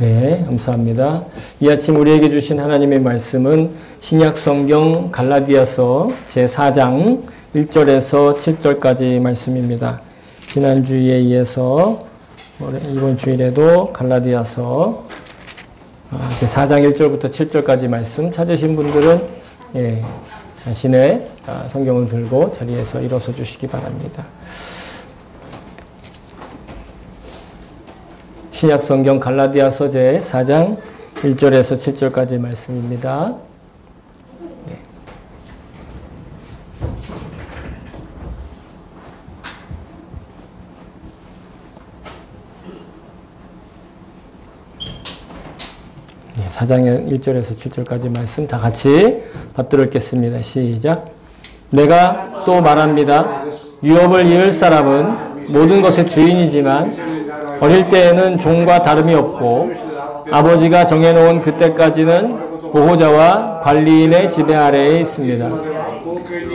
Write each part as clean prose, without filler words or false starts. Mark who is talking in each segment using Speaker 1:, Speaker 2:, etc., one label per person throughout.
Speaker 1: 네, 감사합니다. 이 아침 우리에게 주신 하나님의 말씀은 신약 성경 갈라디아서 제4장 1절에서 7절까지 말씀입니다. 지난주에 이어서 이번 주일에도 갈라디아서 제4장 1절부터 7절까지 말씀 찾으신 분들은 자신의 성경을 들고 자리에서 일어서 주시기 바랍니다. 신약 성경 갈라디아서 제4장 1절에서 7절까지 말씀입니다. 네, 4장 1절에서 7절까지 말씀 다 같이 받들어 읽겠습니다. 시작. 내가 또 말합니다. 유업을 이을 사람은 모든 것의 주인이지만 어릴 때에는 종과 다름이 없고 아버지가 정해놓은 그때까지는 보호자와 관리인의 지배 아래에 있습니다.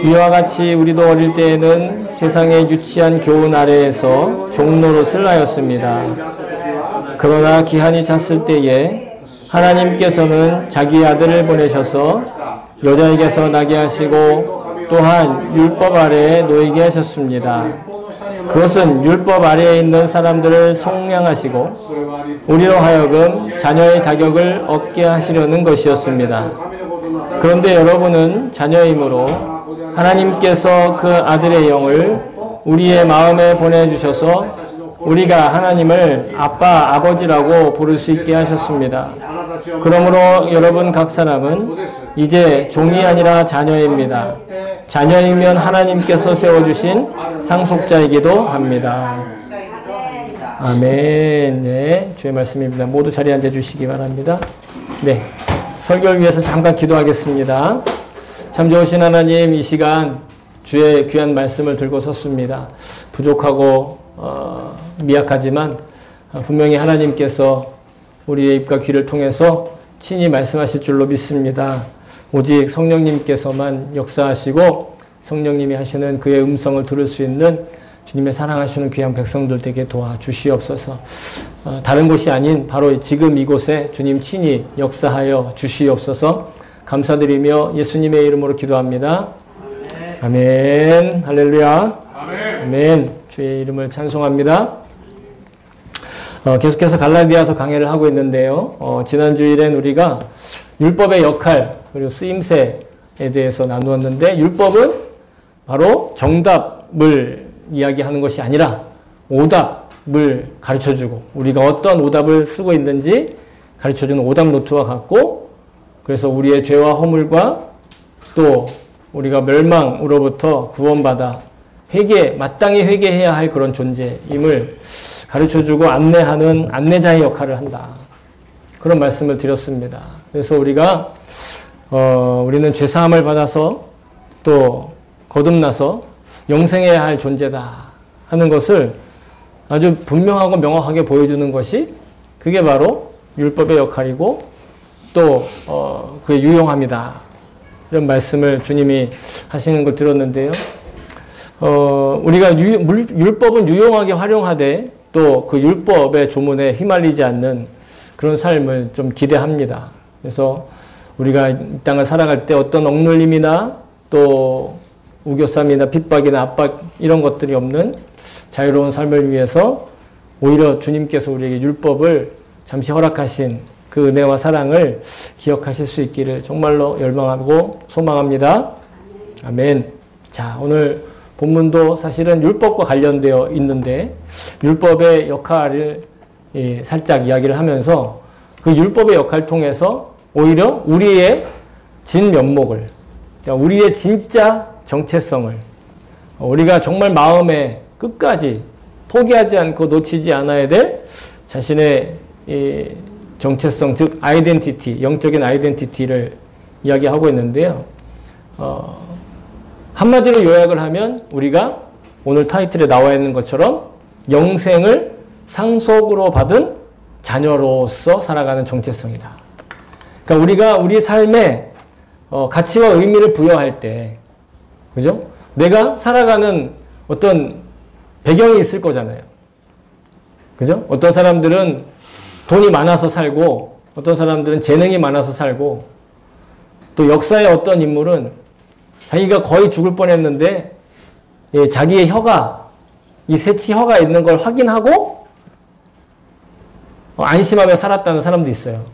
Speaker 1: 이와 같이 우리도 어릴 때에는 세상의 유치한 교훈 아래에서 종노릇을 하였습니다. 그러나 기한이 찼을 때에 하나님께서는 자기 아들을 보내셔서 여자에게서 나게 하시고 또한 율법 아래에 놓이게 하셨습니다. 그것은 율법 아래에 있는 사람들을 속량하시고 우리로 하여금 자녀의 자격을 얻게 하시려는 것이었습니다. 그런데 여러분은 자녀이므로 하나님께서 그 아들의 영을 우리의 마음에 보내주셔서 우리가 하나님을 아빠, 아버지라고 부를 수 있게 하셨습니다. 그러므로 여러분 각 사람은 이제 종이 아니라 자녀입니다. 자녀이면 하나님께서 세워주신 상속자이기도 합니다. 아멘. 네, 주의 말씀입니다. 모두 자리에 앉아주시기 바랍니다. 네, 설교를 위해서 잠깐 기도하겠습니다. 참 좋으신 하나님, 이 시간 주의 귀한 말씀을 들고 섰습니다. 부족하고 미약하지만 분명히 하나님께서 우리의 입과 귀를 통해서 친히 말씀하실 줄로 믿습니다. 오직 성령님께서만 역사하시고 성령님이 하시는 그의 음성을 들을 수 있는 주님의 사랑하시는 귀한 백성들 되게 도와주시옵소서. 다른 곳이 아닌 바로 지금 이곳에 주님 친히 역사하여 주시옵소서. 감사드리며 예수님의 이름으로 기도합니다. 아멘. 할렐루야. 아멘. 주의 이름을 찬송합니다. 계속해서 갈라디아서 강해를 하고 있는데요. 지난 주일엔 우리가 율법의 역할 그리고 쓰임새에 대해서 나누었는데 율법은 바로 정답을 이야기하는 것이 아니라 오답을 가르쳐주고 우리가 어떤 오답을 쓰고 있는지 가르쳐주는 오답 노트와 같고 그래서 우리의 죄와 허물과 또 우리가 멸망으로부터 구원받아 마땅히 회개해야 할 그런 존재임을 가르쳐주고 안내하는 안내자의 역할을 한다. 그런 말씀을 드렸습니다. 그래서 우리가 우리는 죄사함을 받아서 또 거듭나서 영생해야 할 존재다 하는 것을 아주 분명하고 명확하게 보여주는 것이 그게 바로 율법의 역할이고 또 그의 유용함이다. 이런 말씀을 주님이 하시는 걸 들었는데요. 우리가 율법은 유용하게 활용하되 또 그 율법의 조문에 휘말리지 않는 그런 삶을 좀 기대합니다. 그래서 우리가 이 땅을 살아갈 때 어떤 억눌림이나 또 우겨쌈이나 핍박이나 압박 이런 것들이 없는 자유로운 삶을 위해서 오히려 주님께서 우리에게 율법을 잠시 허락하신 그 은혜와 사랑을 기억하실 수 있기를 정말로 열망하고 소망합니다. 아멘. 자, 오늘 본문도 사실은 율법과 관련되어 있는데 율법의 역할을 살짝 이야기를 하면서 그 율법의 역할을 통해서 오히려 우리의 진면목을 그러니까 우리의 진짜 정체성을 우리가 정말 마음에 끝까지 포기하지 않고 놓치지 않아야 될 자신의 정체성 즉 아이덴티티 영적인 아이덴티티를 이야기하고 있는데요. 한마디로 요약을 하면 우리가 오늘 타이틀에 나와 있는 것처럼 영생을 상속으로 받은 자녀로서 살아가는 정체성이다. 그러니까 우리가 우리 삶에 가치와 의미를 부여할 때, 그죠? 내가 살아가는 어떤 배경이 있을 거잖아요. 그죠? 어떤 사람들은 돈이 많아서 살고 어떤 사람들은 재능이 많아서 살고 또 역사의 어떤 인물은 자기가 거의 죽을 뻔했는데 자기의 혀가 이 새치 혀가 있는 걸 확인하고 안심하며 살았다는 사람도 있어요.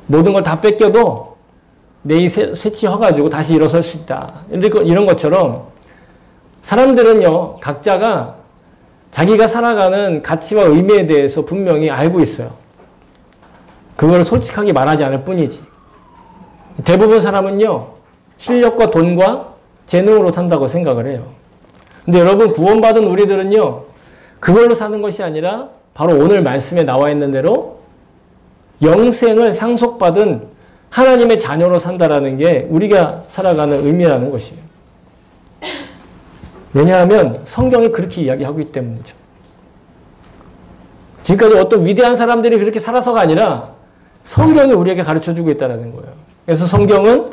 Speaker 1: 모든 걸 다 뺏겨도 내 이 새치 혀 가지고 다시 일어설 수 있다. 이런 것처럼 사람들은요, 각자가 자기가 살아가는 가치와 의미에 대해서 분명히 알고 있어요. 그걸 솔직하게 말하지 않을 뿐이지. 대부분 사람은요, 실력과 돈과 재능으로 산다고 생각을 해요. 근데 여러분, 구원받은 우리들은요, 그걸로 사는 것이 아니라 바로 오늘 말씀에 나와 있는 대로 영생을 상속받은 하나님의 자녀로 산다라는 게 우리가 살아가는 의미라는 것이에요. 왜냐하면 성경이 그렇게 이야기하고 있기 때문이죠. 지금까지 어떤 위대한 사람들이 그렇게 살아서가 아니라 성경이 우리에게 가르쳐주고 있다는 거예요. 그래서 성경은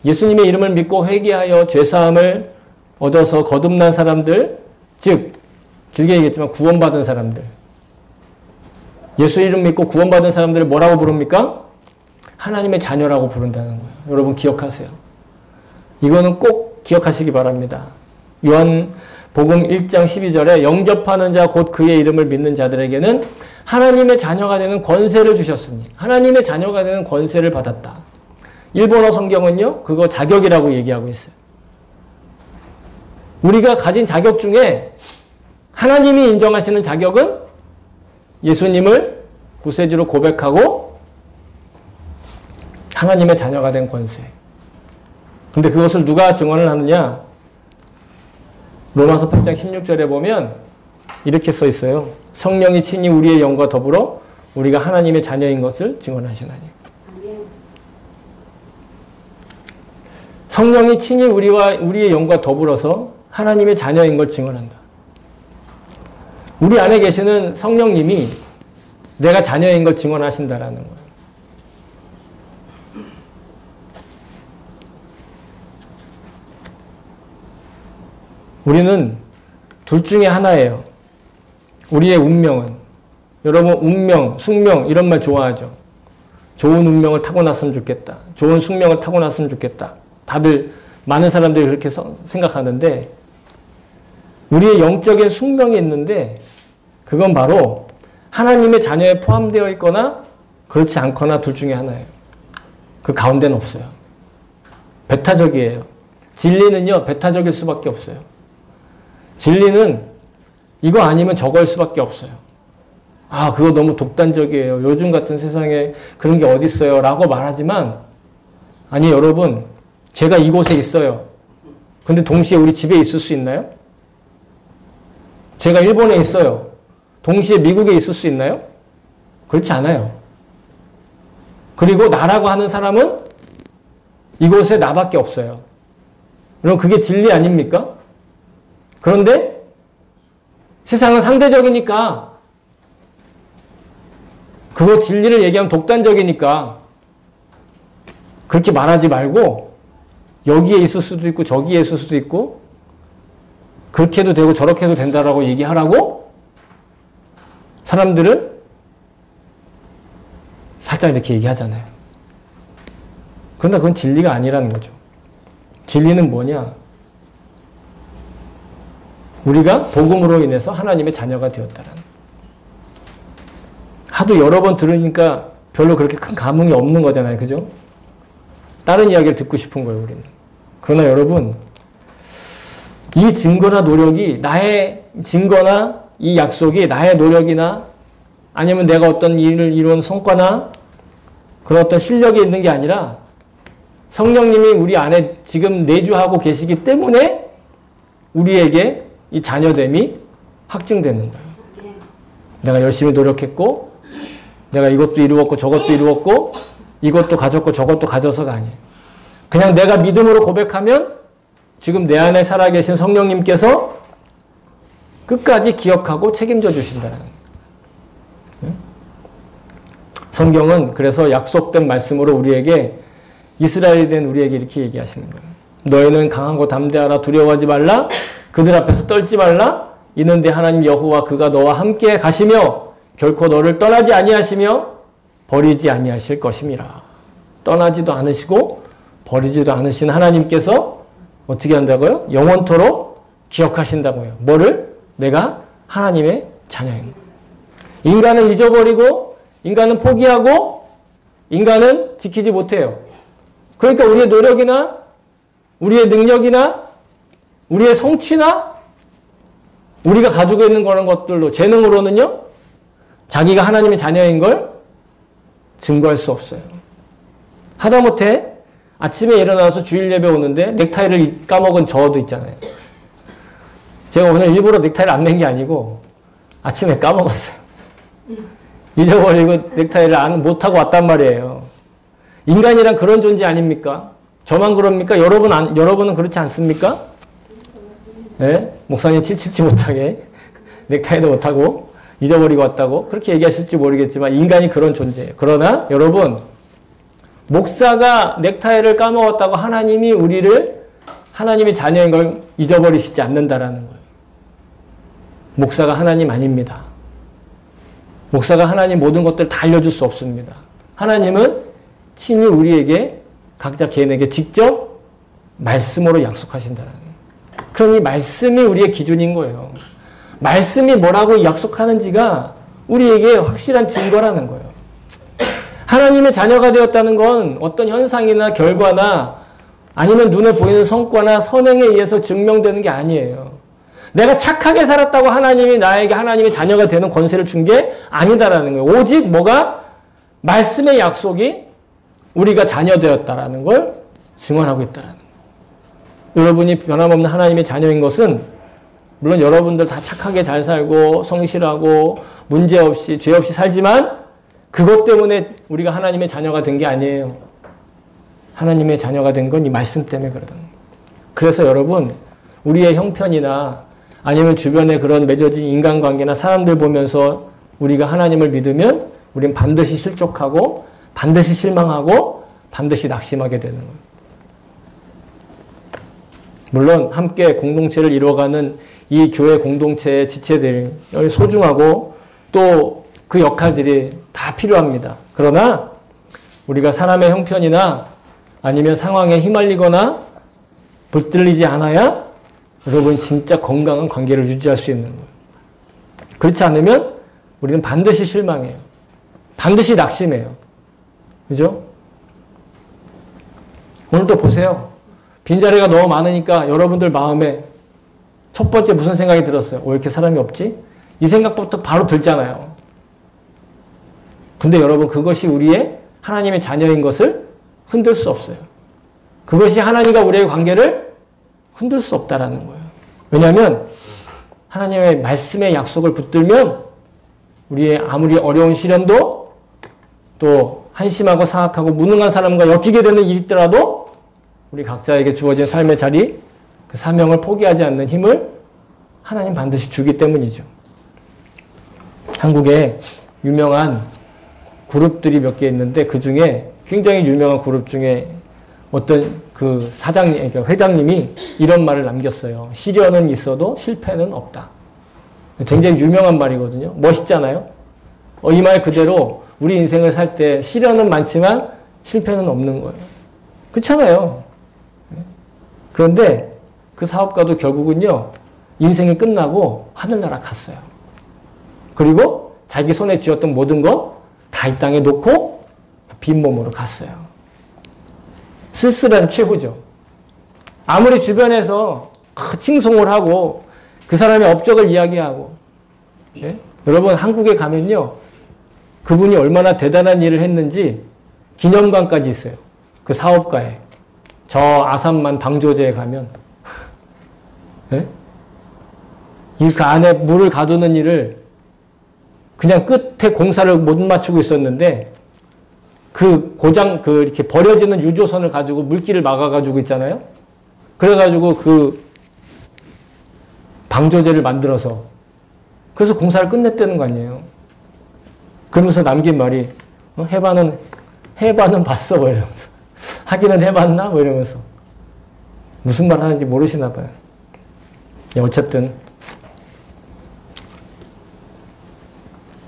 Speaker 1: 예수님의 이름을 믿고 회개하여 죄사함을 얻어서 거듭난 사람들, 즉 길게 얘기했지만 구원받은 사람들, 예수 이름 믿고 구원받은 사람들을 뭐라고 부릅니까? 하나님의 자녀라고 부른다는 거예요. 여러분 기억하세요. 이거는 꼭 기억하시기 바랍니다. 요한복음 1장 12절에 영접하는 자 곧 그의 이름을 믿는 자들에게는 하나님의 자녀가 되는 권세를 주셨으니 하나님의 자녀가 되는 권세를 받았다. 일본어 성경은요, 그거 자격이라고 얘기하고 있어요. 우리가 가진 자격 중에 하나님이 인정하시는 자격은 예수님을 구세주로 고백하고 하나님의 자녀가 된 권세. 근데 그것을 누가 증언을 하느냐? 로마서 8장 16절에 보면 이렇게 써 있어요. 성령이 친히 우리의 영과 더불어 우리가 하나님의 자녀인 것을 증언하시나니. 성령이 친히 우리의 영과 더불어서 하나님의 자녀인 걸 증언한다. 우리 안에 계시는 성령님이 내가 자녀인 걸 증언하신다라는 거예요. 우리는 둘 중에 하나예요. 우리의 운명은. 여러분 운명, 숙명 이런 말 좋아하죠. 좋은 운명을 타고났으면 좋겠다. 좋은 숙명을 타고났으면 좋겠다. 다들 많은 사람들이 그렇게 생각하는데 우리의 영적인 숙명이 있는데 그건 바로 하나님의 자녀에 포함되어 있거나 그렇지 않거나 둘 중에 하나예요. 그 가운데는 없어요. 배타적이에요. 진리는요, 배타적일 수밖에 없어요. 진리는 이거 아니면 저거일 수밖에 없어요. 아, 그거 너무 독단적이에요. 요즘 같은 세상에 그런 게 어디 있어요? 라고 말하지만 아니 여러분, 제가 이곳에 있어요. 근데 동시에 우리 집에 있을 수 있나요? 제가 일본에 있어요. 동시에 미국에 있을 수 있나요? 그렇지 않아요. 그리고 나라고 하는 사람은 이곳에 나밖에 없어요. 그럼 그게 진리 아닙니까? 그런데 세상은 상대적이니까 그거 진리를 얘기하면 독단적이니까 그렇게 말하지 말고 여기에 있을 수도 있고 저기에 있을 수도 있고 그렇게 해도 되고 저렇게 해도 된다라고 얘기하라고 사람들은 살짝 이렇게 얘기하잖아요. 그러나 그건 진리가 아니라는 거죠. 진리는 뭐냐? 우리가 복음으로 인해서 하나님의 자녀가 되었다라는. 하도 여러 번 들으니까 별로 그렇게 큰 감흥이 없는 거잖아요. 그죠? 다른 이야기를 듣고 싶은 거예요, 우리는. 그러나 여러분, 이 증거나 노력이 나의 증거나 이 약속이 나의 노력이나 아니면 내가 어떤 일을 이룬 성과나 그런 어떤 실력이 있는 게 아니라 성령님이 우리 안에 지금 내주하고 계시기 때문에 우리에게 이 자녀됨이 확증되는 거예요. 내가 열심히 노력했고 내가 이것도 이루었고 저것도 이루었고 이것도 가졌고 저것도 가져서가 아니에요. 그냥 내가 믿음으로 고백하면 지금 내 안에 살아계신 성령님께서 끝까지 기억하고 책임져 주신다는 거예요. 성경은 그래서 약속된 말씀으로 우리에게 이스라엘이 된 우리에게 이렇게 얘기하시는 거예요. 너희는 강하고 담대하라. 두려워하지 말라. 그들 앞에서 떨지 말라. 이는 내 하나님 여호와 그가 너와 함께 가시며 결코 너를 떠나지 아니하시며 버리지 아니하실 것임이라. 떠나지도 않으시고 버리지도 않으신 하나님께서 어떻게 한다고요? 영원토록 기억하신다고요. 뭐를? 내가 하나님의 자녀인 거예요. 인간은 잊어버리고 인간은 포기하고 인간은 지키지 못해요. 그러니까 우리의 노력이나 우리의 능력이나 우리의 성취나 우리가 가지고 있는 그런 것들로 재능으로는요. 자기가 하나님의 자녀인 걸 증거할 수 없어요. 하다못해 아침에 일어나서 주일 예배 오는데 넥타이를 까먹은 저도 있잖아요. 제가 오늘 일부러 넥타이를 안 맨 게 아니고 아침에 까먹었어요. 잊어버리고 넥타이를 못하고 왔단 말이에요. 인간이란 그런 존재 아닙니까? 저만 그럽니까? 여러분은 그렇지 않습니까? 네? 목사님 칠칠치 못하게 넥타이도 못하고 잊어버리고 왔다고 그렇게 얘기하실지 모르겠지만 인간이 그런 존재예요. 그러나 여러분 목사가 넥타이를 까먹었다고 하나님이 우리를 하나님의 자녀인 걸 잊어버리시지 않는다라는 거예요. 목사가 하나님 아닙니다. 목사가 하나님 모든 것들을 다 알려줄 수 없습니다. 하나님은 친히 우리에게 각자 개인에게 직접 말씀으로 약속하신다는 거예요. 그러니 말씀이 우리의 기준인 거예요. 말씀이 뭐라고 약속하는지가 우리에게 확실한 증거라는 거예요. 하나님의 자녀가 되었다는 건 어떤 현상이나 결과나 아니면 눈에 보이는 성과나 선행에 의해서 증명되는 게 아니에요. 내가 착하게 살았다고 하나님이 나에게 하나님의 자녀가 되는 권세를 준 게 아니다라는 거예요. 오직 뭐가? 말씀의 약속이 우리가 자녀 되었다라는 걸 증언하고 있다라는 거예요. 여러분이 변함없는 하나님의 자녀인 것은 물론 여러분들 다 착하게 잘 살고 성실하고 문제없이 죄 없이 살지만 그것 때문에 우리가 하나님의 자녀가 된 게 아니에요. 하나님의 자녀가 된 건 이 말씀 때문에 그러던 거예요. 그래서 여러분 우리의 형편이나 아니면 주변에 그런 맺어진 인간관계나 사람들 보면서 우리가 하나님을 믿으면 우린 반드시 실족하고 반드시 실망하고 반드시 낙심하게 되는 거예요. 물론 함께 공동체를 이루어가는 이 교회 공동체의 지체들이 소중하고 또 그 역할들이 다 필요합니다. 그러나 우리가 사람의 형편이나 아니면 상황에 휘말리거나 붙들리지 않아야 여러분 진짜 건강한 관계를 유지할 수 있는 거예요. 그렇지 않으면 우리는 반드시 실망해요. 반드시 낙심해요. 그죠? 오늘도 보세요. 빈자리가 너무 많으니까 여러분들 마음에 첫 번째 무슨 생각이 들었어요? 왜 이렇게 사람이 없지? 이 생각부터 바로 들잖아요. 근데 여러분 그것이 우리의 하나님의 자녀인 것을 흔들 수 없어요. 그것이 하나님과 우리의 관계를 흔들 수 없다라는 거예요. 왜냐하면 하나님의 말씀의 약속을 붙들면 우리의 아무리 어려운 시련도 또 한심하고 사악하고 무능한 사람과 엮이게 되는 일이 있더라도 우리 각자에게 주어진 삶의 자리, 그 사명을 포기하지 않는 힘을 하나님 반드시 주기 때문이죠. 한국에 유명한 그룹들이 몇 개 있는데 그 중에 굉장히 유명한 그룹 중에 어떤 그 사장님, 그러니까 회장님이 이런 말을 남겼어요. 시련은 있어도 실패는 없다. 굉장히 유명한 말이거든요. 멋있잖아요. 이 말 그대로 우리 인생을 살 때 시련은 많지만 실패는 없는 거예요. 그렇잖아요. 그런데 그 사업가도 결국은요. 인생이 끝나고 하늘나라 갔어요. 그리고 자기 손에 쥐었던 모든 거 다 이 땅에 놓고 빈몸으로 갔어요. 쓸쓸한 최후죠. 아무리 주변에서 칭송을 하고 그 사람의 업적을 이야기하고 예? 여러분 한국에 가면요. 그분이 얼마나 대단한 일을 했는지 기념관까지 있어요. 그 사업가에. 저 아산만 방조제에 가면 예? 그 안에 물을 가두는 일을 그냥 끝에 공사를 못 맞추고 있었는데 이렇게 버려지는 유조선을 가지고 물길을 막아가지고 있잖아요. 그래가지고 그 방조제를 만들어서 그래서 공사를 끝냈다는 거 아니에요. 그러면서 남긴 말이 해봐는 봤어 뭐 이러면서 하기는 해봤나 뭐 이러면서 무슨 말 하는지 모르시나 봐요. 어쨌든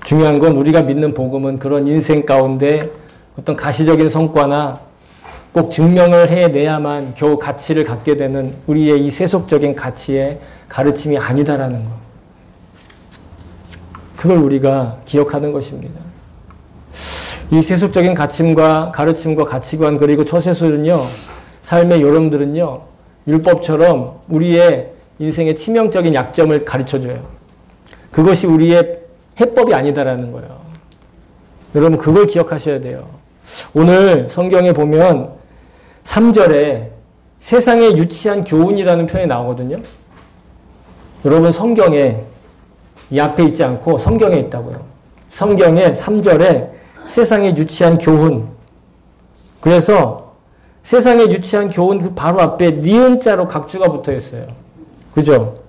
Speaker 1: 중요한 건 우리가 믿는 복음은 그런 인생 가운데 어떤 가시적인 성과나 꼭 증명을 해내야만 겨우 가치를 갖게 되는 우리의 이 세속적인 가치의 가르침이 아니다라는 것. 그걸 우리가 기억하는 것입니다. 이 세속적인 가르침과 가치관 그리고 처세술은요. 삶의 요령들은요. 율법처럼 우리의 인생의 치명적인 약점을 가르쳐줘요. 그것이 우리의 해법이 아니다라는 거예요. 여러분 그걸 기억하셔야 돼요. 오늘 성경에 보면 3절에 세상에 유치한 교훈이라는 표현이 나오거든요. 여러분 성경에 이 앞에 있지 않고 성경에 있다고요. 성경에 3절에 세상에 유치한 교훈. 그래서 세상에 유치한 교훈 그 바로 앞에 니은자로 각주가 붙어 있어요. 그죠?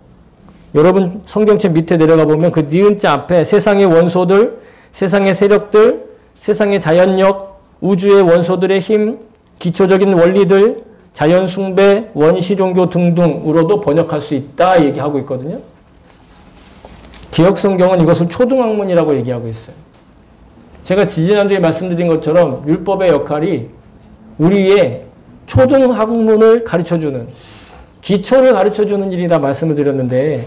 Speaker 1: 여러분 성경책 밑에 내려가 보면 그 니은자 앞에 세상의 원소들, 세상의 세력들, 세상의 자연력, 우주의 원소들의 힘, 기초적인 원리들, 자연숭배, 원시종교 등등으로도 번역할 수 있다 얘기하고 있거든요. 기억성경은 이것을 초등학문이라고 얘기하고 있어요. 제가 지지난주에 말씀드린 것처럼 율법의 역할이 우리의 초등학문을 가르쳐주는, 기초를 가르쳐주는 일이다 말씀을 드렸는데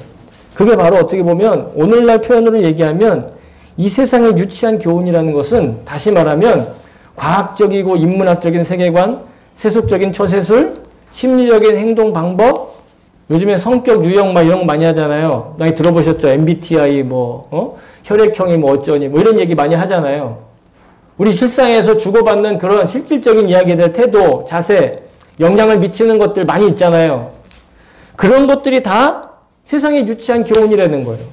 Speaker 1: 그게 바로 어떻게 보면 오늘날 표현으로 얘기하면 이 세상의 유치한 교훈이라는 것은 다시 말하면 과학적이고 인문학적인 세계관, 세속적인 처세술, 심리적인 행동 방법, 요즘에 성격 유형 막 이런 거 많이 하잖아요. 많이 들어보셨죠? MBTI 혈액형이 어쩌니 이런 얘기 많이 하잖아요. 우리 실상에서 주고받는 그런 실질적인 이야기들, 태도, 자세, 영향을 미치는 것들 많이 있잖아요. 그런 것들이 다 세상에 유치한 교훈이라는 거예요.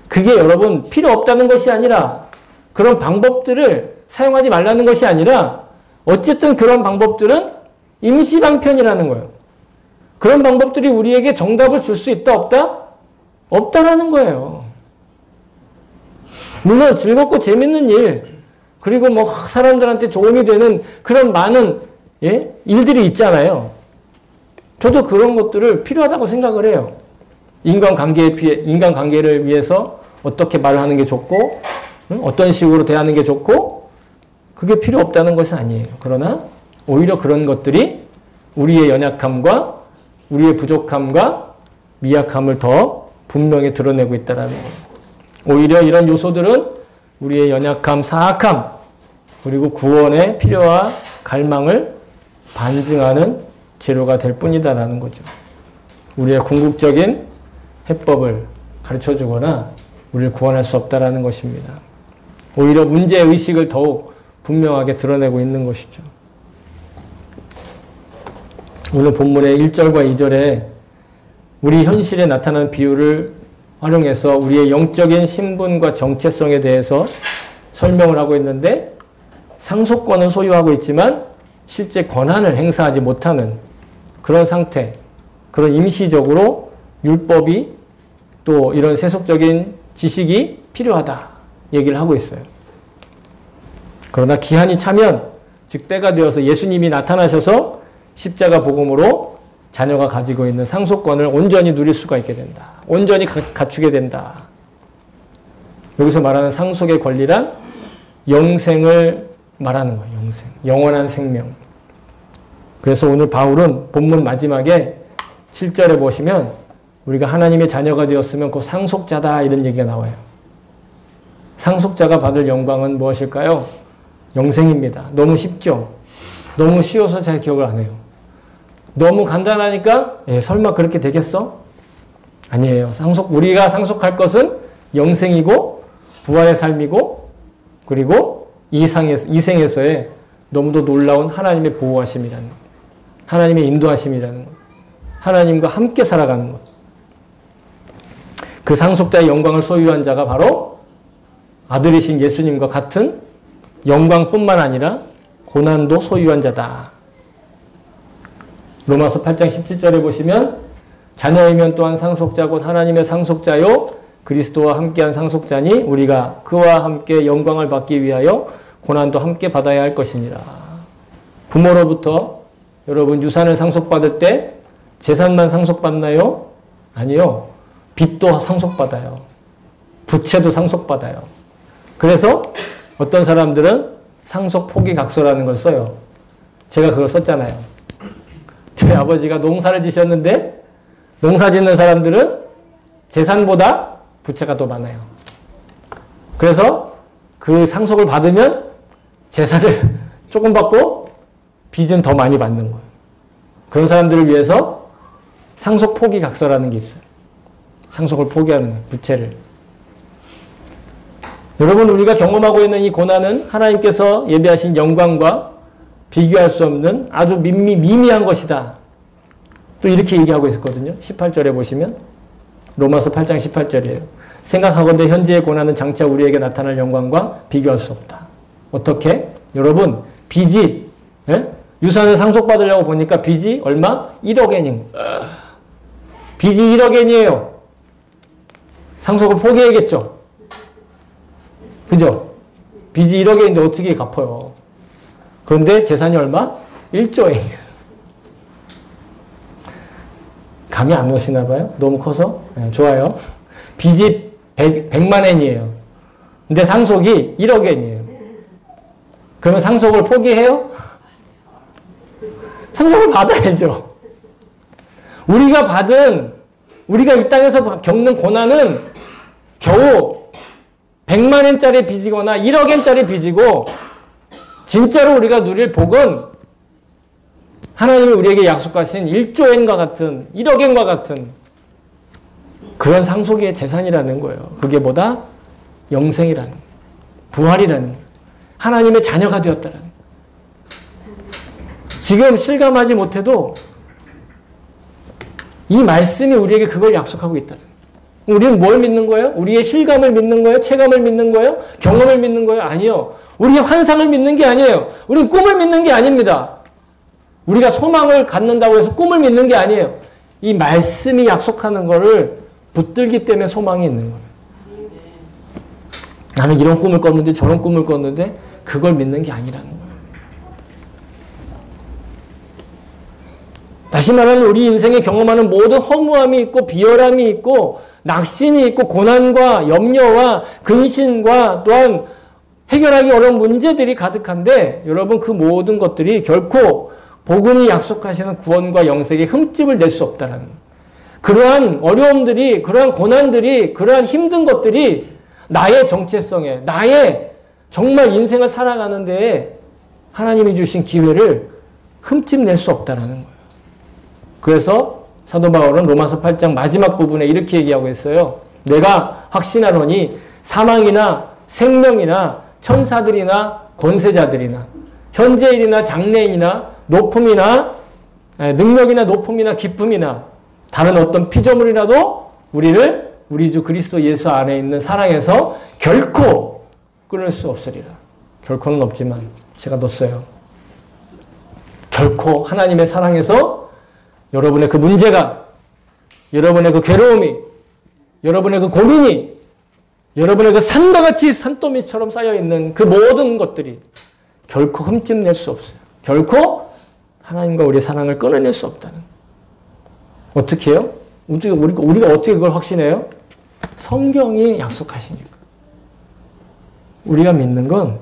Speaker 1: 그게 여러분 필요 없다는 것이 아니라 그런 방법들을 사용하지 말라는 것이 아니라 어쨌든 그런 방법들은 임시방편이라는 거예요. 그런 방법들이 우리에게 정답을 줄 수 있다 없다? 없다라는 거예요. 물론 즐겁고 재밌는 일 그리고 사람들한테 도움이 되는 그런 많은 일들이 있잖아요. 저도 그런 것들을 필요하다고 생각을 해요. 인간관계를 위해서 어떻게 말하는 게 좋고 어떤 식으로 대하는 게 좋고 그게 필요 없다는 것은 아니에요. 그러나 오히려 그런 것들이 우리의 연약함과 우리의 부족함과 미약함을 더 분명히 드러내고 있다는 거예요. 오히려 이런 요소들은 우리의 연약함, 사악함 그리고 구원의 필요와 갈망을 반증하는 재료가 될 뿐이다라는 거죠. 우리의 궁극적인 해법을 가르쳐주거나 우리를 구원할 수 없다라는 것입니다. 오히려 문제의식을 더욱 분명하게 드러내고 있는 것이죠. 오늘 본문의 1절과 2절에 우리 현실에 나타나는 비유를 활용해서 우리의 영적인 신분과 정체성에 대해서 설명을 하고 있는데 상속권은 소유하고 있지만 실제 권한을 행사하지 못하는 그런 상태, 그런 임시적으로 율법이 또 이런 세속적인 지식이 필요하다 얘기를 하고 있어요. 그러나 기한이 차면 즉 때가 되어서 예수님이 나타나셔서 십자가 복음으로 자녀가 가지고 있는 상속권을 온전히 누릴 수가 있게 된다. 온전히 갖추게 된다. 여기서 말하는 상속의 권리란 영생을 말하는 거예요. 영생. 영원한 생명. 그래서 오늘 바울은 본문 마지막에 7절에 보시면 우리가 하나님의 자녀가 되었으면 곧 상속자다 이런 얘기가 나와요. 상속자가 받을 영광은 무엇일까요? 영생입니다. 너무 쉽죠? 너무 쉬워서 잘 기억을 안 해요. 너무 간단하니까 설마 그렇게 되겠어? 아니에요. 우리가 상속할 것은 영생이고 부활의 삶이고 그리고 이생에서의 너무도 놀라운 하나님의 보호하심이라는 것. 하나님의 인도하심이라는 것. 하나님과 함께 살아가는 것. 그 상속자의 영광을 소유한 자가 바로 아들이신 예수님과 같은 영광뿐만 아니라 고난도 소유한 자다. 로마서 8장 17절에 보시면 자녀이면 또한 상속자 곧 하나님의 상속자요 그리스도와 함께한 상속자니 우리가 그와 함께 영광을 받기 위하여 고난도 함께 받아야 할 것이니라. 부모로부터 여러분 유산을 상속받을 때 재산만 상속받나요? 아니요. 빚도 상속받아요. 부채도 상속받아요. 그래서 어떤 사람들은 상속 포기각서라는 걸 써요. 제가 그걸 썼잖아요. 저희 아버지가 농사를 지셨는데 농사 짓는 사람들은 재산보다 부채가 더 많아요. 그래서 그 상속을 받으면 재산을 조금 받고 빚은 더 많이 받는 거예요. 그런 사람들을 위해서 상속 포기각서라는 게 있어요. 상속을 포기하는 거예요. 부채를. 여러분, 우리가 경험하고 있는 이 고난은 하나님께서 예비하신 영광과 비교할 수 없는 아주 미미한 것이다. 또 이렇게 얘기하고 있었거든요. 18절에 보시면 로마서 8장 18절이에요. 생각하건대 현재의 고난은 장차 우리에게 나타날 영광과 비교할 수 없다. 어떻게? 여러분, 빚이 유산을 상속받으려고 보니까 빚이 얼마? 1억엔인 빚이 1억엔이에요. 상속을 포기해야겠죠. 그죠? 빚이 1억엔인데 어떻게 갚아요? 그런데 재산이 얼마? 1조엔. 감이 안 오시나 봐요? 너무 커서? 네, 좋아요. 빚이 100만 엔이에요. 근데 상속이 1억 엔이에요. 그러면 상속을 포기해요? 상속을 받아야죠. 우리가 이 땅에서 겪는 고난은 겨우 100만 엔짜리 빚이거나 1억 엔짜리 빚이고, 진짜로 우리가 누릴 복은 하나님이 우리에게 약속하신 1조 엔과 같은, 1억 엔과 같은 그런 상속의 재산이라는 거예요. 그게 뭐다? 영생이라는, 부활이라는, 하나님의 자녀가 되었다라는. 지금 실감하지 못해도 이 말씀이 우리에게 그걸 약속하고 있다는. 우리는 뭘 믿는 거예요? 우리의 실감을 믿는 거예요? 체감을 믿는 거예요? 경험을 믿는 거예요? 아니요. 우리의 환상을 믿는 게 아니에요. 우리는 꿈을 믿는 게 아닙니다. 우리가 소망을 갖는다고 해서 꿈을 믿는 게 아니에요. 이 말씀이 약속하는 거를 붙들기 때문에 소망이 있는 거예요. 나는 이런 꿈을 꿨는데 저런 꿈을 꿨는데 그걸 믿는 게 아니라는 거예요. 다시 말하면 우리 인생에 경험하는 모든 허무함이 있고 비열함이 있고 낙심이 있고 고난과 염려와 근심과 또한 해결하기 어려운 문제들이 가득한데, 여러분, 그 모든 것들이 결코 복음이 약속하시는 구원과 영생에 흠집을 낼 수 없다는 거예요. 그러한 어려움들이, 그러한 고난들이, 그러한 힘든 것들이 나의 정체성에, 나의 정말 인생을 살아가는 데에 하나님이 주신 기회를 흠집 낼 수 없다는 거예요. 그래서 사도 바울은 로마서 8장 마지막 부분에 이렇게 얘기하고 있어요. 내가 확신하노니 사망이나 생명이나 천사들이나 권세자들이나 현재일이나 장래일이나 높음이나 능력이나 높음이나 기쁨이나 다른 어떤 피조물이라도 우리를 우리 주 그리스도 예수 안에 있는 사랑에서 결코 끊을 수 없으리라. 결코는 없지만 제가 넣었어요. 결코 하나님의 사랑에서 여러분의 그 문제가, 여러분의 그 괴로움이, 여러분의 그 고민이, 여러분의 그 산과 같이 산더미처럼 쌓여있는 그 모든 것들이 결코 흠집 낼 수 없어요. 결코 하나님과 우리의 사랑을 끊어낼 수 없다는. 어떻게 해요? 우리가 어떻게 그걸 확신해요? 성경이 약속하시니까. 우리가 믿는 건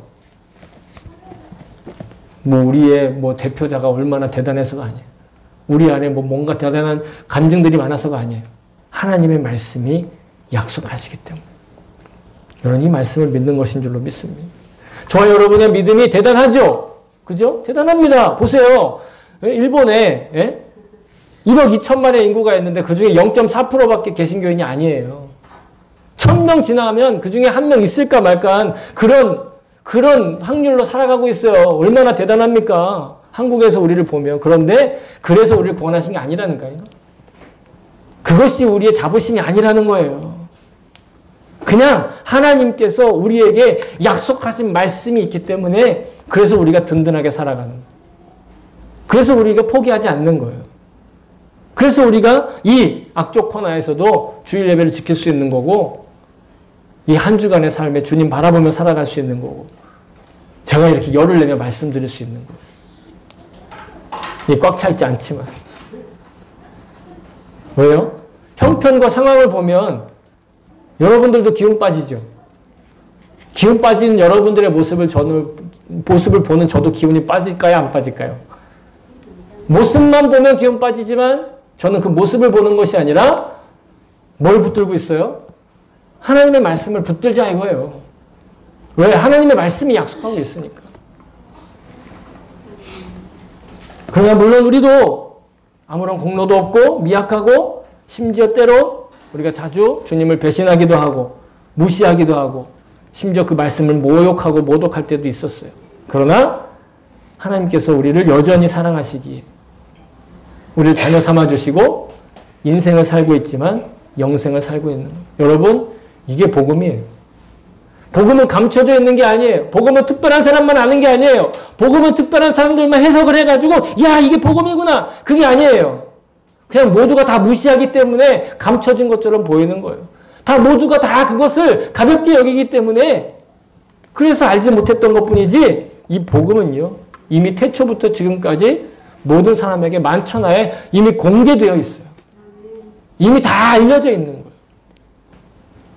Speaker 1: 우리의 대표자가 얼마나 대단해서가 아니에요. 우리 안에 뭔가 대단한 간증들이 많아서가 아니에요. 하나님의 말씀이 약속하시기 때문에. 여러분, 이 말씀을 믿는 것인 줄로 믿습니다. 저와 여러분의 믿음이 대단하죠? 그죠? 대단합니다. 보세요. 일본에 1억 2천만의 인구가 있는데 그 중에 0.4%밖에 개신교인이 아니에요. 1000명 지나면 그 중에 한 명 있을까 말까 그런 확률로 살아가고 있어요. 얼마나 대단합니까? 한국에서 우리를 보면. 그런데 그래서 우리를 구원하신 게 아니라는 거예요. 그것이 우리의 자부심이 아니라는 거예요. 그냥 하나님께서 우리에게 약속하신 말씀이 있기 때문에 그래서 우리가 든든하게 살아가는 거예요. 그래서 우리가 포기하지 않는 거예요. 그래서 우리가 이 악조 코너에서도 주일 예배를 지킬 수 있는 거고, 이 한 주간의 삶에 주님 바라보며 살아갈 수 있는 거고, 제가 이렇게 열을 내며 말씀드릴 수 있는 거예요. 꽉 차 있지 않지만. 왜요? 형편과 상황을 보면 여러분들도 기운 빠지죠. 기운 빠지는 여러분들의 모습을 보는 저도 기운이 빠질까요? 안 빠질까요? 모습만 보면 기운 빠지지만 저는 그 모습을 보는 것이 아니라 뭘 붙들고 있어요? 하나님의 말씀을 붙들자 이거예요. 왜? 하나님의 말씀이 약속하고 있으니까. 그러나 물론 우리도 아무런 공로도 없고 미약하고 심지어 때로 우리가 자주 주님을 배신하기도 하고 무시하기도 하고 심지어 그 말씀을 모욕하고 모독할 때도 있었어요. 그러나 하나님께서 우리를 여전히 사랑하시기에 우리를 자녀 삼아주시고 인생을 살고 있지만 영생을 살고 있는 거예요. 여러분, 이게 복음이에요. 복음은 감춰져 있는 게 아니에요. 복음은 특별한 사람만 아는 게 아니에요. 복음은 특별한 사람들만 해석을 해가지고 야 이게 복음이구나. 그게 아니에요. 그냥 모두가 다 무시하기 때문에 감춰진 것처럼 보이는 거예요. 다 모두가 다 그것을 가볍게 여기기 때문에 그래서 알지 못했던 것뿐이지 이 복음은요. 이미 태초부터 지금까지 모든 사람에게 만천하에 이미 공개되어 있어요. 이미 다 알려져 있는 거예요.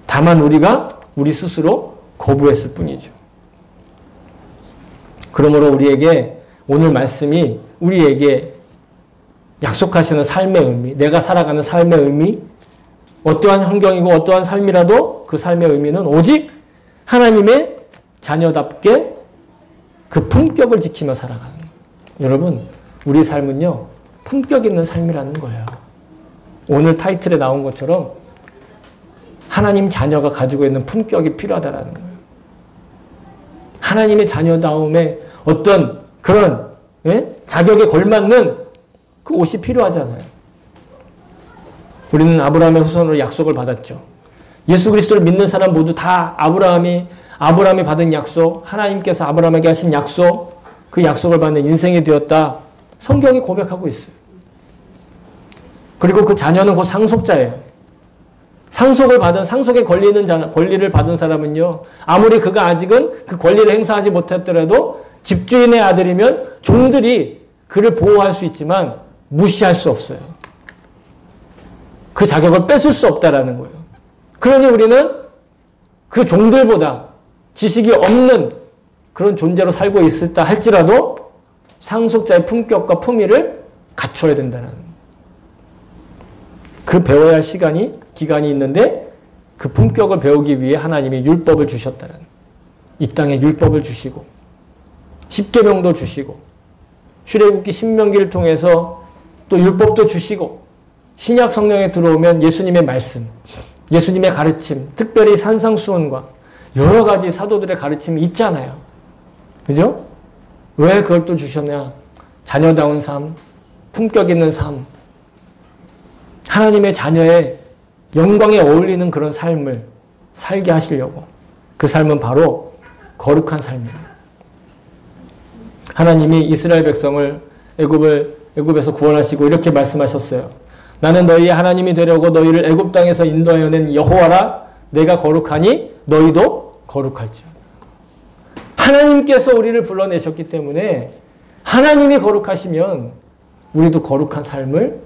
Speaker 1: 다만 우리가 우리 스스로 거부했을 뿐이죠. 그러므로 우리에게 오늘 말씀이 우리에게 약속하시는 삶의 의미, 내가 살아가는 삶의 의미, 어떠한 환경이고 어떠한 삶이라도 그 삶의 의미는 오직 하나님의 자녀답게 그 품격을 지키며 살아가는 거예요. 여러분, 우리 삶은요, 품격 있는 삶이라는 거예요. 오늘 타이틀에 나온 것처럼 하나님 자녀가 가지고 있는 품격이 필요하다라는 거예요. 하나님의 자녀다움에 어떤 그런 자격에 걸맞는 그 옷이 필요하잖아요. 우리는 아브라함의 후손으로 약속을 받았죠. 예수 그리스도를 믿는 사람 모두 다 아브라함이 받은 약속, 하나님께서 아브라함에게 하신 약속, 그 약속을 받는 인생이 되었다. 성경이 고백하고 있어요. 그리고 그 자녀는 곧 상속자예요. 상속을 받은, 상속에 권리를 받은 사람은요, 아무리 그가 아직은 그 권리를 행사하지 못했더라도 집주인의 아들이면 종들이 그를 보호할 수 있지만 무시할 수 없어요. 그 자격을 뺏을 수 없다라는 거예요. 그러니 우리는 그 종들보다 지식이 없는 그런 존재로 살고 있었다 할지라도 상속자의 품격과 품위를 갖춰야 된다는 거예요. 그 배워야 할 기간이 있는데 그 품격을 배우기 위해 하나님이 율법을 주셨다는 거예요. 이 땅에 율법을 주시고 십계명도 주시고 출애굽기 신명기를 통해서 또 율법도 주시고 신약 성령에 들어오면 예수님의 말씀, 예수님의 가르침, 특별히 산상수훈과 여러 가지 사도들의 가르침이 있잖아요. 그죠? 왜 그걸 또 주셨냐? 자녀다운 삶, 품격 있는 삶, 하나님의 자녀의 영광에 어울리는 그런 삶을 살게 하시려고. 그 삶은 바로 거룩한 삶입니다. 하나님이 이스라엘 백성을 애굽에서 구원하시고 이렇게 말씀하셨어요. 나는 너희의 하나님이 되려고 너희를 애굽 땅에서 인도하여낸 여호와라. 내가 거룩하니 너희도 거룩할지어다. 하나님께서 우리를 불러내셨기 때문에 하나님이 거룩하시면 우리도 거룩한 삶을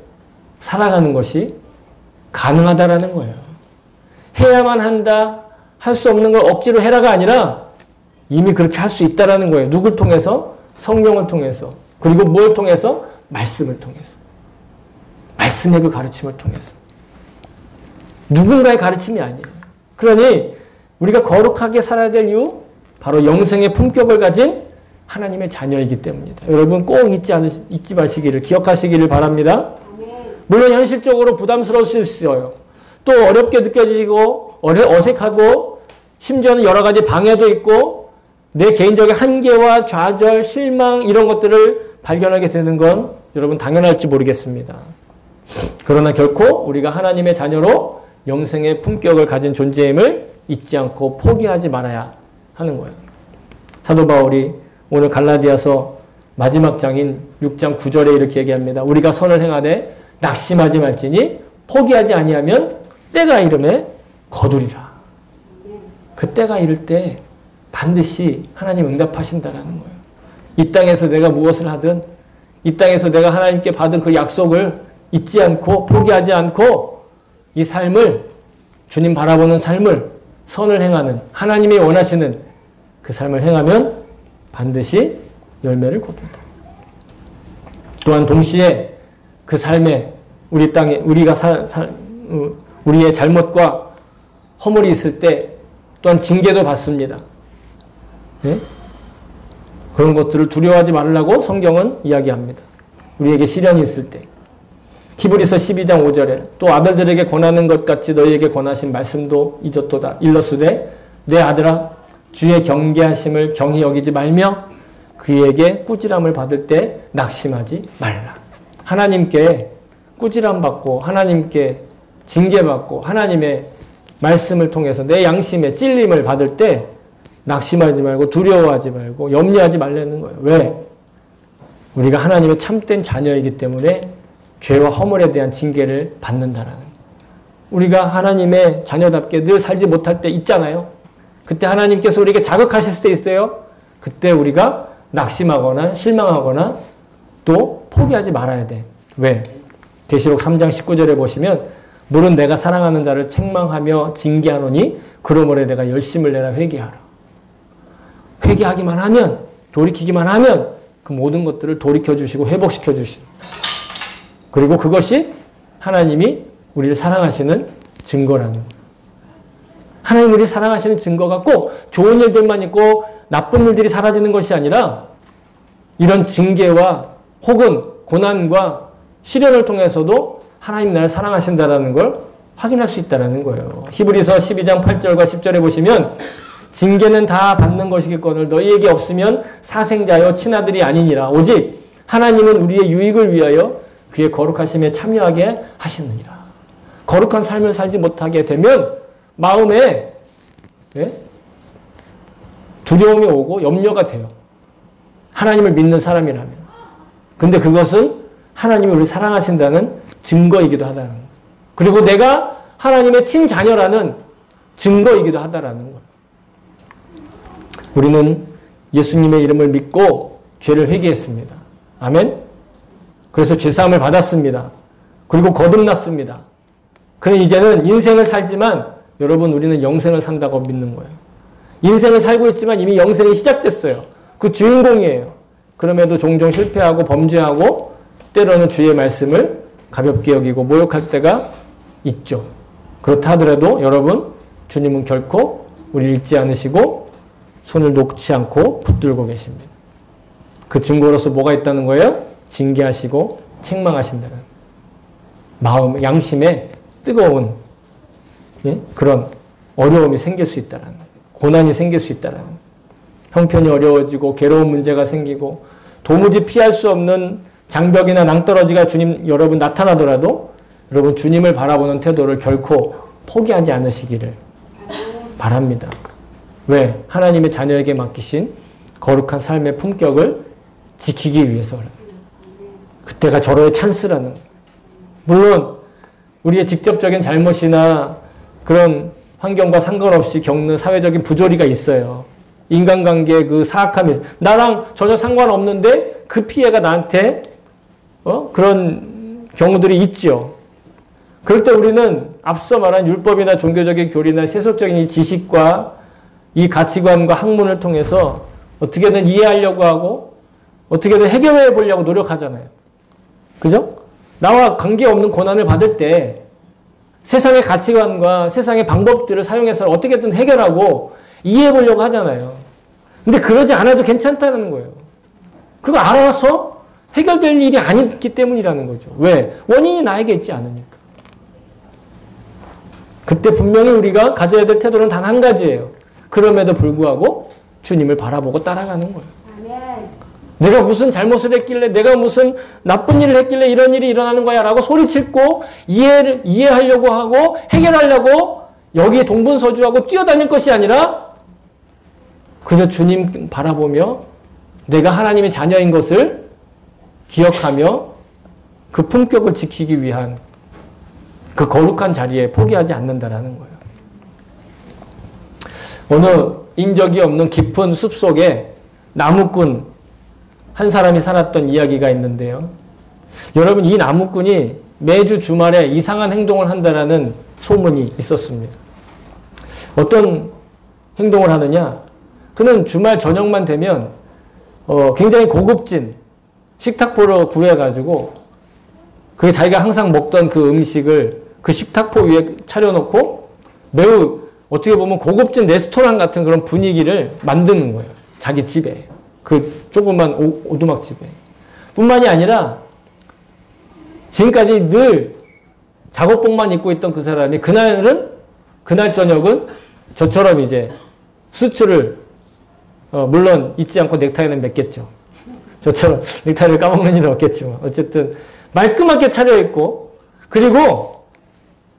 Speaker 1: 살아가는 것이 가능하다라는 거예요. 해야만 한다, 할 수 없는 걸 억지로 해라가 아니라 이미 그렇게 할 수 있다라는 거예요. 누굴 통해서? 성령을 통해서. 그리고 뭘 통해서? 말씀을 통해서. 말씀의 그 가르침을 통해서. 누군가의 가르침이 아니에요. 그러니 우리가 거룩하게 살아야 될 이유? 바로 영생의 품격을 가진 하나님의 자녀이기 때문이다. 여러분 꼭 잊지 마시기를, 기억하시기를 바랍니다. 물론 현실적으로 부담스러울 수 있어요. 또 어렵게 느껴지고 어색하고 심지어는 여러 가지 방해도 있고 내 개인적인 한계와 좌절, 실망 이런 것들을 발견하게 되는 건 여러분 당연할지 모르겠습니다. 그러나 결코 우리가 하나님의 자녀로 영생의 품격을 가진 존재임을 잊지 않고 포기하지 말아야 하는 거예요. 사도 바울이 오늘 갈라디아서 마지막 장인 6장 9절에 이렇게 얘기합니다. 우리가 선을 행하되 낙심하지 말지니 포기하지 아니하면 때가 이름에 거두리라. 그 때가 이를 때 반드시 하나님 응답하신다라는 거예요. 이 땅에서 내가 무엇을 하든 이 땅에서 내가 하나님께 받은 그 약속을 잊지 않고 포기하지 않고 이 삶을 주님 바라보는 삶을 선을 행하는 하나님이 원하시는 그 삶을 행하면 반드시 열매를 거둔다. 또한 동시에 그 삶에 우리 땅에 우리의 잘못과 허물이 있을 때 또한 징계도 받습니다. 네? 그런 것들을 두려워하지 말라고 성경은 이야기합니다. 우리에게 시련이 있을 때. 히브리서 12장 5절에 또 아들들에게 권하는 것 같이 너희에게 권하신 말씀도 잊었도다. 일러스되 내 아들아 주의 경계하심을 경히 여기지 말며 그에게 꾸지람을 받을 때 낙심하지 말라. 하나님께 꾸지람 받고 하나님께 징계받고 하나님의 말씀을 통해서 내 양심에 찔림을 받을 때 낙심하지 말고 두려워하지 말고 염려하지 말라는 거예요. 왜? 우리가 하나님의 참된 자녀이기 때문에 죄와 허물에 대한 징계를 받는다라는 거예요. 우리가 하나님의 자녀답게 늘 살지 못할 때 있잖아요. 그때 하나님께서 우리에게 자극하실 때 있어요. 그때 우리가 낙심하거나 실망하거나 또 포기하지 말아야 돼. 왜? 계시록 3장 19절에 보시면 물은 내가 사랑하는 자를 책망하며 징계하노니 그러므로 내가 열심을 내라 회개하라. 회개하기만 하면 돌이키기만 하면 그 모든 것들을 돌이켜주시고 회복시켜주시고 그리고 그것이 하나님이 우리를 사랑하시는 증거라는 거예요. 하나님 우리를 사랑하시는 증거가 꼭 좋은 일들만 있고 나쁜 일들이 사라지는 것이 아니라 이런 징계와 혹은 고난과 시련을 통해서도 하나님 나를 사랑하신다는 걸 확인할 수 있다는 거예요. 히브리서 12장 8절과 10절에 보시면 징계는 다 받는 것이겠거늘 너희에게 없으면 사생자여 친아들이 아니니라. 오직 하나님은 우리의 유익을 위하여 그의 거룩하심에 참여하게 하시느니라. 거룩한 삶을 살지 못하게 되면 마음에 두려움이 오고 염려가 돼요. 하나님을 믿는 사람이라면. 근데 그것은 하나님이 우리를 사랑하신다는 증거이기도 하다는 거예요. 그리고 내가 하나님의 친자녀라는 증거이기도 하다라는 거예요. 우리는 예수님의 이름을 믿고 죄를 회개했습니다. 아멘? 그래서 죄사함을 받았습니다. 그리고 거듭났습니다. 그럼 이제는 인생을 살지만 여러분 우리는 영생을 산다고 믿는 거예요. 인생을 살고 있지만 이미 영생이 시작됐어요. 그 주인공이에요. 그럼에도 종종 실패하고 범죄하고 때로는 주의 말씀을 가볍게 여기고 모욕할 때가 있죠. 그렇다 하더라도 여러분 주님은 결코 우리를 잊지 않으시고 손을 놓지 않고 붙들고 계십니다. 그 증거로서 뭐가 있다는 거예요? 징계하시고 책망하신다는 마음, 양심에 뜨거운 그런 어려움이 생길 수 있다는 고난이 생길 수 있다는 형편이 어려워지고 괴로운 문제가 생기고 도무지 피할 수 없는 장벽이나 낭떠러지가 여러분 나타나더라도 여러분 주님을 바라보는 태도를 결코 포기하지 않으시기를 바랍니다. 왜? 하나님의 자녀에게 맡기신 거룩한 삶의 품격을 지키기 위해서 그때가 절호의 찬스라는 거예요. 물론 우리의 직접적인 잘못이나 그런 환경과 상관없이 겪는 사회적인 부조리가 있어요. 인간관계의 그 사악함이 있어요. 나랑 전혀 상관없는데 그 피해가 나한테 그런 경우들이 있죠. 그럴 때 우리는 앞서 말한 율법이나 종교적인 교리나 세속적인 이 지식과 이 가치관과 학문을 통해서 어떻게든 이해하려고 하고 어떻게든 해결해 보려고 노력하잖아요. 그죠? 나와 관계없는 고난을 받을 때 세상의 가치관과 세상의 방법들을 사용해서 어떻게든 해결하고 이해해 보려고 하잖아요. 근데 그러지 않아도 괜찮다는 거예요. 그거 알아서 해결될 일이 아니기 때문이라는 거죠. 왜? 원인이 나에게 있지 않으니까. 그때 분명히 우리가 가져야 될 태도는 단 한 가지예요. 그럼에도 불구하고 주님을 바라보고 따라가는 거예요. 아멘. 내가 무슨 잘못을 했길래 내가 무슨 나쁜 일을 했길래 이런 일이 일어나는 거야 라고 소리치고 이해하려고 하고 해결하려고 여기에 동분서주하고 뛰어다닐 것이 아니라 그저 주님 바라보며 내가 하나님의 자녀인 것을 기억하며 그 품격을 지키기 위한 그 거룩한 자리에 포기하지 않는다라는 거예요. 어느 인적이 없는 깊은 숲속에 나무꾼 한 사람이 살았던 이야기가 있는데요. 여러분 이 나무꾼이 매주 주말에 이상한 행동을 한다라는 소문이 있었습니다. 어떤 행동을 하느냐? 그는 주말 저녁만 되면 굉장히 고급진 식탁보를 구해가지고 그게 자기가 항상 먹던 그 음식을 그 식탁보 위에 차려놓고 매우 어떻게 보면 고급진 레스토랑 같은 그런 분위기를 만드는 거예요. 자기 집에. 그 조그만 오두막집에. 뿐만이 아니라 지금까지 늘 작업복만 입고 있던 그 사람이 그날 저녁은 저처럼 이제 수트를 물론 잊지 않고 넥타이는 맸겠죠. 저처럼 넥타이를 까먹는 일은 없겠지만 어쨌든 말끔하게 차려입고 그리고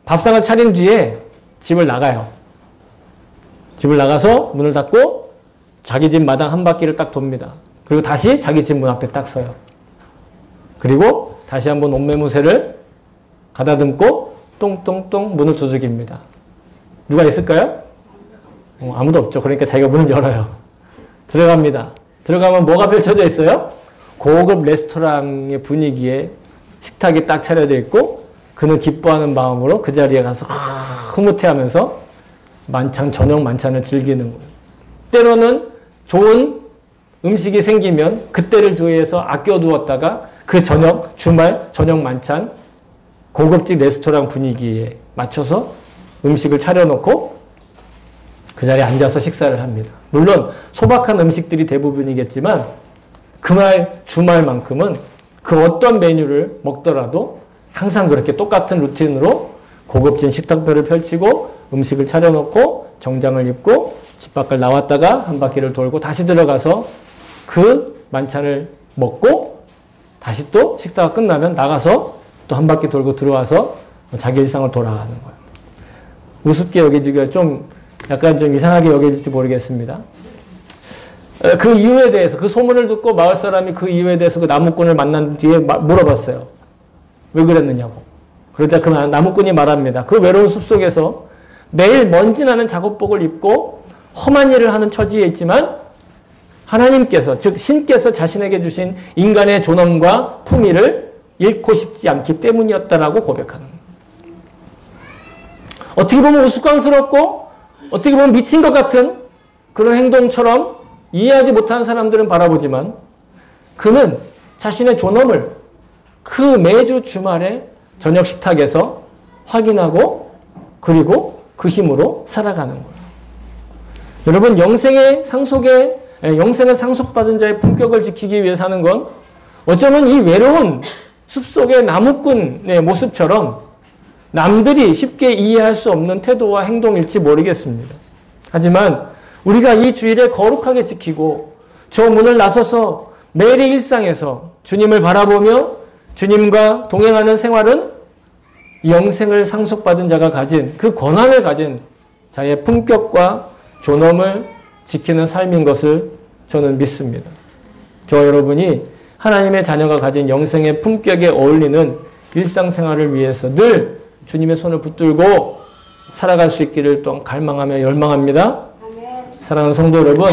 Speaker 1: 밥상을 차린 뒤에 집을 나가요. 집을 나가서 문을 닫고 자기 집 마당 한 바퀴를 딱 돕니다. 그리고 다시 자기 집 문 앞에 딱 서요. 그리고 다시 한번 옷매무새를 가다듬고 똥똥똥 문을 두들깁니다. 누가 있을까요? 아무도 없죠. 그러니까 자기가 문을 열어요. 들어갑니다. 들어가면 뭐가 펼쳐져 있어요? 고급 레스토랑의 분위기에 식탁이 딱 차려져 있고 그는 기뻐하는 마음으로 그 자리에 가서 흐뭇해하면서 저녁 만찬을 즐기는 거예요. 때로는 좋은 음식이 생기면 그때를 주의해서 아껴두었다가 그 주말 저녁 만찬 고급진 레스토랑 분위기에 맞춰서 음식을 차려놓고 그 자리에 앉아서 식사를 합니다. 물론 소박한 음식들이 대부분이겠지만 그날 주말만큼은 그 어떤 메뉴를 먹더라도 항상 그렇게 똑같은 루틴으로 고급진 식탁표를 펼치고 음식을 차려놓고 정장을 입고 집 밖을 나왔다가 한 바퀴를 돌고 다시 들어가서 그 만찬을 먹고 다시 또 식사가 끝나면 나가서 또 한 바퀴 돌고 들어와서 자기 일상을 돌아가는 거예요. 우습게 여기지가 약간 좀 이상하게 여겨질지 모르겠습니다. 그 이유에 대해서 그 소문을 듣고 마을 사람이 그 이유에 대해서 그 나무꾼을 만난 뒤에 물어봤어요. 왜 그랬느냐고. 그러자 그 나무꾼이 말합니다. 그 외로운 숲속에서 매일 먼지 나는 작업복을 입고 험한 일을 하는 처지에 있지만 하나님께서 즉 신께서 자신에게 주신 인간의 존엄과 품위를 잃고 싶지 않기 때문이었다라고 고백하는 거예요. 어떻게 보면 우스꽝스럽고 어떻게 보면 미친 것 같은 그런 행동처럼 이해하지 못하는 사람들은 바라보지만 그는 자신의 존엄을 그 매주 주말에 저녁 식탁에서 확인하고 그리고 그 힘으로 살아가는 거예요. 여러분 영생을 상속받은 자의 품격을 지키기 위해 사는 건 어쩌면 이 외로운 숲속의 나무꾼의 모습처럼 남들이 쉽게 이해할 수 없는 태도와 행동일지 모르겠습니다. 하지만 우리가 이 주일에 거룩하게 지키고 저 문을 나서서 매일의 일상에서 주님을 바라보며 주님과 동행하는 생활은 영생을 상속받은 자가 가진 그 권한을 가진 자의 품격과 존엄을 지키는 삶인 것을 저는 믿습니다. 저와 여러분이 하나님의 자녀가 가진 영생의 품격에 어울리는 일상생활을 위해서 늘 주님의 손을 붙들고 살아갈 수 있기를 또 갈망하며 열망합니다. 사랑하는 성도 여러분,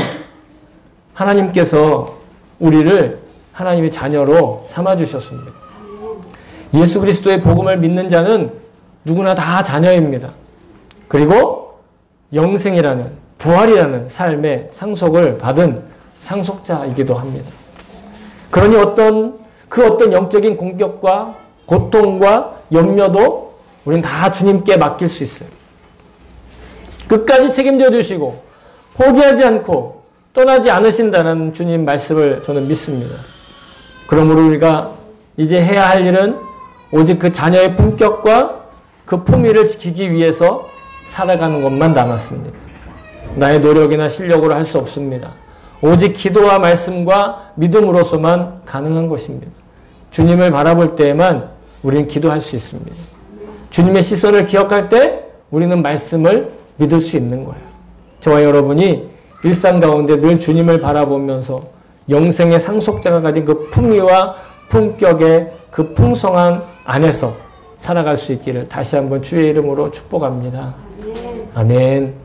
Speaker 1: 하나님께서 우리를 하나님의 자녀로 삼아주셨습니다. 예수 그리스도의 복음을 믿는 자는 누구나 다 자녀입니다. 그리고 영생이라는 부활이라는 삶의 상속을 받은 상속자이기도 합니다. 그러니 어떤 영적인 공격과 고통과 염려도 우리는 다 주님께 맡길 수 있어요. 끝까지 책임져 주시고 포기하지 않고 떠나지 않으신다는 주님 말씀을 저는 믿습니다. 그러므로 우리가 이제 해야 할 일은 오직 그 자녀의 품격과 그 품위를 지키기 위해서 살아가는 것만 남았습니다. 나의 노력이나 실력으로 할 수 없습니다. 오직 기도와 말씀과 믿음으로서만 가능한 것입니다. 주님을 바라볼 때에만 우리는 기도할 수 있습니다. 주님의 시선을 기억할 때 우리는 말씀을 믿을 수 있는 거예요. 저와 여러분이 일상 가운데 늘 주님을 바라보면서 영생의 상속자가 가진 그 품위와 품격의 그 풍성한 안에서 살아갈 수 있기를 다시 한번 주의 이름으로 축복합니다. 아멘.